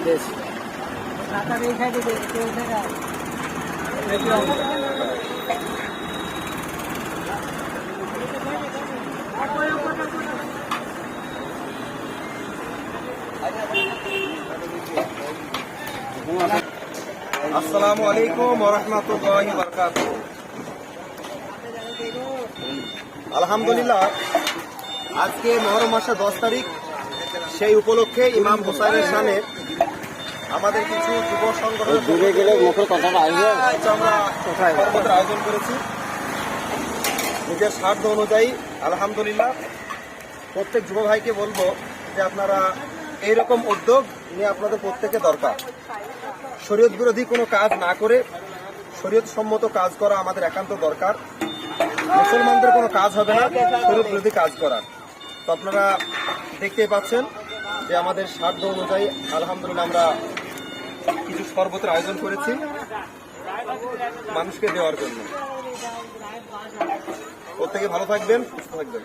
বেশ। আসসালামু আলাইকুম ওয়া রাহমাতুল্লাহি ওয়া বারাকাতুহু। আলহামদুলিল্লাহ, আজকে মুহররম মাসের 10 তারিখ, সেই উপলক্ষে ইমাম হুসাইনের শানে আমাদের কিছু যুব সংগঠন আমরা শরবতের আয়োজন করেছি নিজের স্বার্থ অনুযায়ী। আলহামদুলিল্লাহ, প্রত্যেক যুব ভাইকে বলবো যে আপনারা এইরকম উদ্যোগ নিয়ে আপনাদের প্রত্যেকে দরকার। শরীয়ত বিরোধী কোনো কাজ না করে শরীয়ত সম্মত কাজ করা আমাদের একান্ত দরকার। মুসলমানদের কোনো কাজ হবে না শরীয়ত বিরোধী কাজ করার। তো আপনারা দেখতেই পাচ্ছেন যে আমাদের সাধ্য অনুযায়ী আলহামদুলিল্লাহ আমরা কিছু শরবতের আয়োজন করেছি মানুষকে দেওয়ার জন্য। প্রত্যেকে ভালো থাকবেন, সুস্থ থাকবেন।